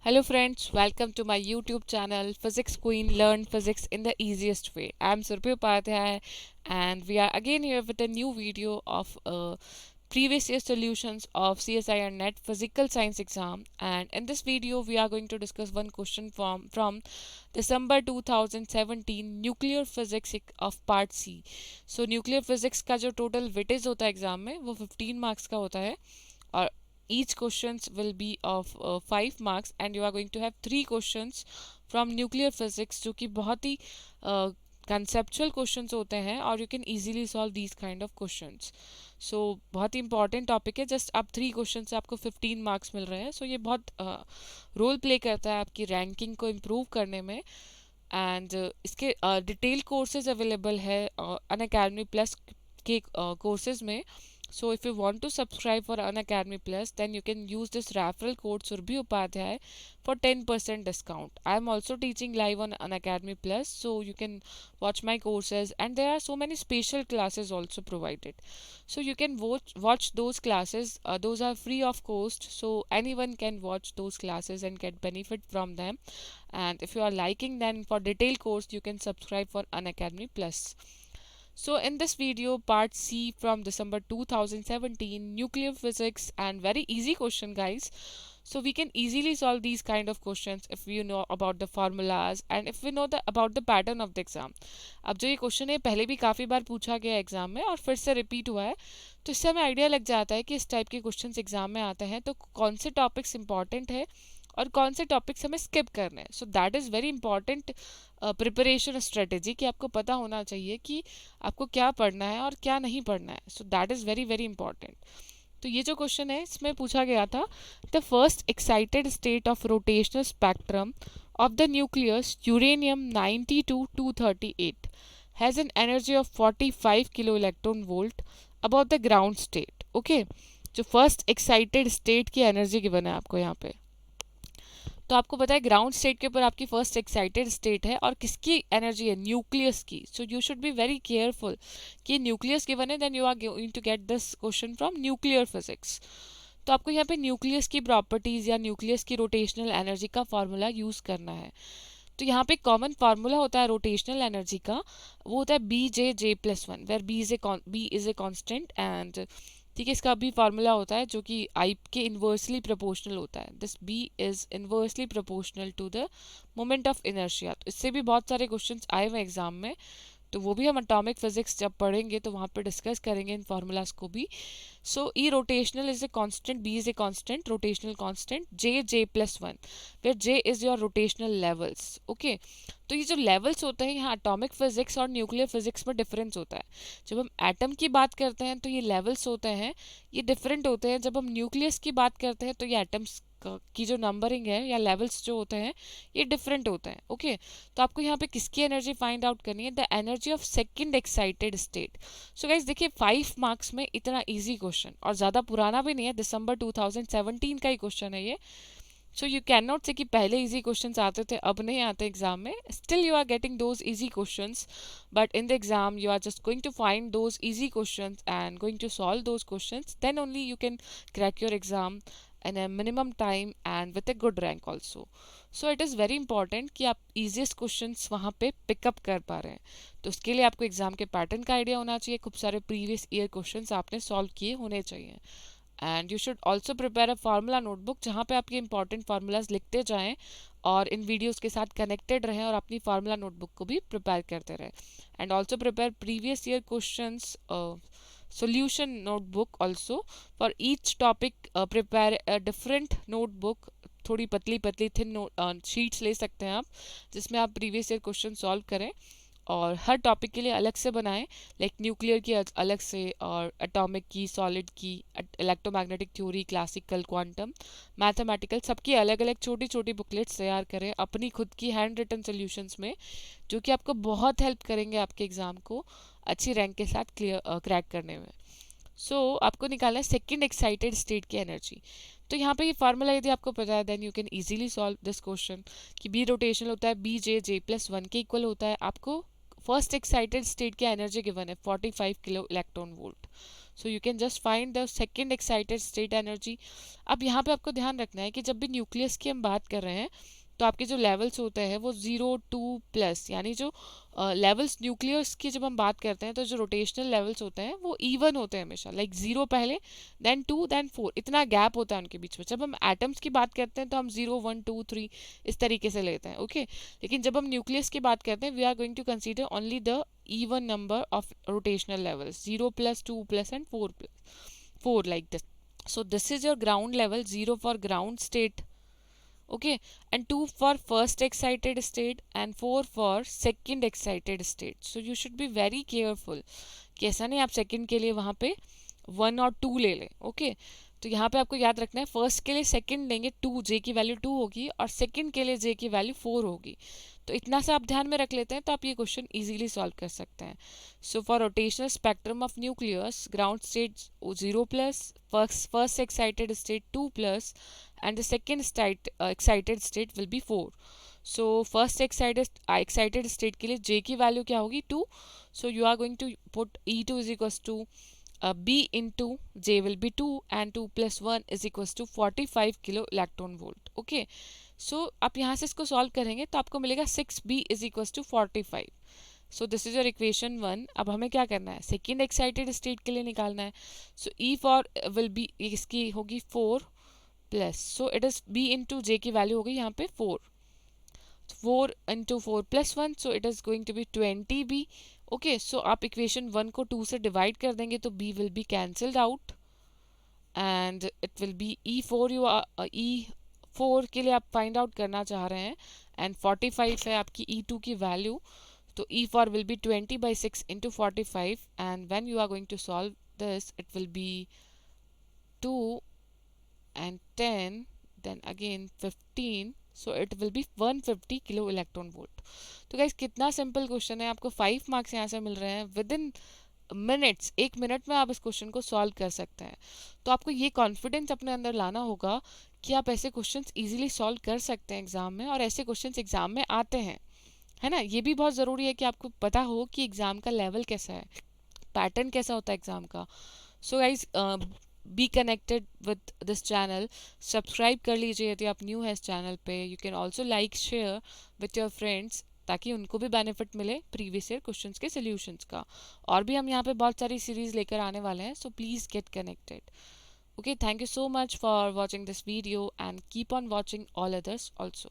Hello friends, welcome to my YouTube channel Physics Queen Learn Physics in the Easiest Way. I am Surbhi Upadhyay and we are again here with a new video of previous year solutions of CSIR NET Physical Science exam, and in this video we are going to discuss one question from December 2017 Nuclear Physics of Part C. So nuclear physics का जो total weightage होता है exam में वो 15 marks का होता है और each questions will be of 5 marks and you are going to have 3 questions from nuclear physics जो कि बहुत ही conceptual questions होते हैं और you can easily solve these kind of questions. So बहुत ही important topic है, just अब 3 questions से आपको 15 marks मिल रहे हैं. So ये बहुत role play करता है आपकी ranking को improve करने में. एंड इसके डिटेल कोर्सेज अवेलेबल है अनअकैडमी प्लस के कोर्सेज में. So if you want to subscribe for Unacademy Plus, then you can use this referral code Surbhi Upadhyay for 10% discount. I am also teaching live on Unacademy Plus, so you can watch my courses, and there are so many special classes also provided. So you can watch those classes. Those are free of cost, so anyone can watch those classes and get benefit from them. And if you are liking, then for detailed course you can subscribe for Unacademy Plus. So in this video, part C from December 2017, nuclear physics, and very easy question guys. So we can easily solve these kind of questions if we know about the formulas and if we know about the pattern of the exam. अब जो ये question है पहले भी काफ़ी बार पूछा गया exam में और फिर से रिपीट हुआ है, तो इससे हमें आइडिया लग जाता है कि इस टाइप के क्वेश्चंस एग्जाम में आते हैं तो कौन से टॉपिक्स इंपॉर्टेंट है और कौन से टॉपिक्स हमें स्किप करने हैं. So that is very important preparation strategy कि आपको पता होना चाहिए कि आपको क्या पढ़ना है और क्या नहीं पढ़ना है. So that is very very important. तो ये जो क्वेश्चन है इसमें पूछा गया था, the first excited state of rotational spectrum of the nucleus uranium 92-238 has an energy of 45 kilo electron volt about the ground state. Okay, जो फर्स्ट एक्साइटेड स्टेट की एनर्जी गिवन है आपको यहाँ पे, तो आपको पता है ग्राउंड स्टेट के ऊपर आपकी फर्स्ट एक्साइटेड स्टेट है और किसकी एनर्जी है, न्यूक्लियस की. So you should be very careful कि न्यूक्लियस गिवन है, then you are going to get this question from nuclear physics. तो आपको यहाँ पे न्यूक्लियस की प्रॉपर्टीज या न्यूक्लियस की रोटेशनल एनर्जी का फॉर्मूला यूज करना है. तो यहाँ पे कॉमन फार्मूला होता है रोटेशनल एनर्जी का, वो होता है BJ+1 where B is a constant and ठीक है, इसका भी फार्मूला होता है जो कि आई के इन्वर्सली प्रोपोर्शनल होता है. This B is inversely proportional to the moment of inertia. तो इससे भी बहुत सारे क्वेश्चंस आए हुए एग्जाम में, तो वो भी हम एटॉमिक फिजिक्स जब पढ़ेंगे तो वहाँ पे डिस्कस करेंगे इन फार्मूलाज को भी. So E rotational is a constant, B is a constant, rotational constant, J+1 where J is your rotational levels. Okay, तो ये जो लेवल्स होते हैं यहाँ एटॉमिक फिजिक्स और न्यूक्लियर फिजिक्स में डिफरेंस होता है. जब हम एटम की बात करते हैं तो ये लेवल्स होते हैं, ये डिफरेंट होते हैं. जब हम न्यूक्लियस की बात करते हैं तो ये एटम्स की जो नंबरिंग है या लेवल्स जो होते हैं ये डिफरेंट होते हैं. ओके, तो आपको यहाँ पे किसकी एनर्जी फाइंड आउट करनी है, the energy of second excited state. So guys देखिए 5 मार्क्स में इतना इजी क्वेश्चन और ज़्यादा पुराना भी नहीं है, दिसंबर 2017 का ही क्वेश्चन है ये. सो यू कैन नॉट से कि पहले इजी क्वेश्चंस आते थे अब नहीं आते एग्जाम में. Still you are getting those easy questions, but in the exam you are just going to find those easy questions and going to solve those questions. Then only you can crack your exam in a minimum time and with a good rank also. So it is very important कि आप easiest questions वहाँ पे pickup कर पा रहे हैं. तो उसके लिए आपको एग्जाम के पैटर्न का आइडिया होना चाहिए, खूब सारे प्रीवियस ईयर क्वेश्चंस आपने सॉल्व किए होने चाहिए. And you should also prepare a formula notebook जहाँ पे आप ये इंपॉर्टेंट फार्मूलाज लिखते जाएं और इन वीडियोस के साथ कनेक्टेड रहें और अपनी फार्मूला नोटबुक को भी प्रिपेयर करते रहें. And also prepare previous year questions solution notebook also. For each topic prepare a different notebook. थोड़ी पतली पतली थिन शीट्स ले सकते हैं आप जिसमें आप प्रीवियस ईयर क्वेश्चन सॉल्व करें और हर टॉपिक के लिए अलग से बनाएं. लाइक न्यूक्लियर की अलग से और एटॉमिक की, सॉलिड की, electromagnetic theory, classical, quantum, mathematical, सबकी अलग अलग छोटी छोटी बुकलेट्स तैयार करें अपनी खुद की हैंड रिटन सोल्यूशंस में, जो कि आपको बहुत हेल्प करेंगे आपके एग्ज़ाम को अच्छी रैंक के साथ क्रैक करने में. सो आपको निकालना है सेकेंड एक्साइटेड स्टेट की एनर्जी. तो यहाँ पे ये फार्मूला यदि आपको पता है then you can easily solve this question कि बी रोटेशनल होता है, BJ+1 के इक्वल होता है. आपको फर्स्ट एक्साइटेड स्टेट की एनर्जी गिवन है 45 kilo electron volt. So you can just find the second excited state energy. अब यहाँ पे आपको ध्यान रखना है कि जब भी न्यूक्लियस की हम बात कर रहे हैं तो आपके जो लेवल्स होते हैं वो 0 2 प्लस, यानी जो लेवल्स न्यूक्लियस की जब हम बात करते हैं तो जो रोटेशनल लेवल्स होते हैं वो इवन होते हैं हमेशा, लाइक 0 पहले, देन 2 देन 4, इतना गैप होता है उनके बीच में। जब हम एटम्स की बात करते हैं तो हम 0 1 2 3 इस तरीके से लेते हैं, ओके। लेकिन जब हम न्यूक्लियस की बात करते हैं we are going to consider only the even number of rotational levels, 0 plus 2 plus and 4 like this. So this is your ground level, 0 for ground state, okay, and 2 for first excited state and 4 for second excited state. So you should be very careful कि ऐसा नहीं आप second के लिए वहाँ पे 1 और 2 ले लें, ओके। तो यहाँ पे आपको याद रखना है फर्स्ट के लिए सेकंड लेंगे 2, जे की वैल्यू 2 होगी, और सेकंड के लिए जे की वैल्यू 4 होगी। तो इतना सा आप ध्यान में रख लेते हैं तो आप ये क्वेश्चन इजीली सॉल्व कर सकते हैं। So for rotational spectrum of nucleus, ground state 0 plus, first excited state 2 plus, and the second excited state will be 4. So first excited state के लिए J की वैल्यू क्या होगी 2. So you are going to put E2 is equals to B into J will be 2 and 2 plus 1 is equals to 45 kilo electron volt, okay. So आप यहाँ से इसको solve करेंगे तो आपको मिलेगा 6B is equals to 45. So this is your equation 1। अब हमें क्या करना है, सेकेंड एक्साइटेड स्टेट के लिए निकालना है। So E for will be, इसकी होगी 4 plus, so it is B into J की वैल्यू हो गई यहाँ पे 4 into 4 plus 1, so it is going to be 20 B, okay. So आप इक्वेशन 1 को 2 से डिवाइड कर देंगे तो B will be cancelled out and it will be E4। E4 के लिए आप फाइंड आउट करना चाह रहे हैं एंड 45 है आपकी E2 की वैल्यू, तो E4 will be 20 by 6 into 45, and when you are going to solve this it will be 2 and 10 then again 15, so it will be 150 kilo electron volt. तो guys कितना सिंपल क्वेश्चन है, आपको 5 marks यहाँ से मिल रहे हैं with in minutes, 1 minute में आप इस क्वेश्चन को सॉल्व कर सकते हैं। तो आपको ये कॉन्फिडेंस अपने अंदर लाना होगा कि आप ऐसे क्वेश्चंस इजीली सॉल्व कर सकते हैं एग्जाम में, और ऐसे क्वेश्चंस एग्जाम में आते हैं, है ना। ये भी बहुत ज़रूरी है कि आपको पता हो कि एग्ज़ाम का लेवल कैसा है, पैटर्न कैसा होता है एग्ज़ाम का। So guys be connected with this channel, subscribe कर लीजिए यदि आप न्यू है इस चैनल पे। You can also like share with your friends ताकि उनको भी बेनिफिट मिले प्रीवियस ईयर क्वेश्चंस के सॉल्यूशंस का। और भी हम यहाँ पे बहुत सारी सीरीज लेकर आने वाले हैं, so please get connected. Okay, thank you so much for watching this video and keep on watching all others also.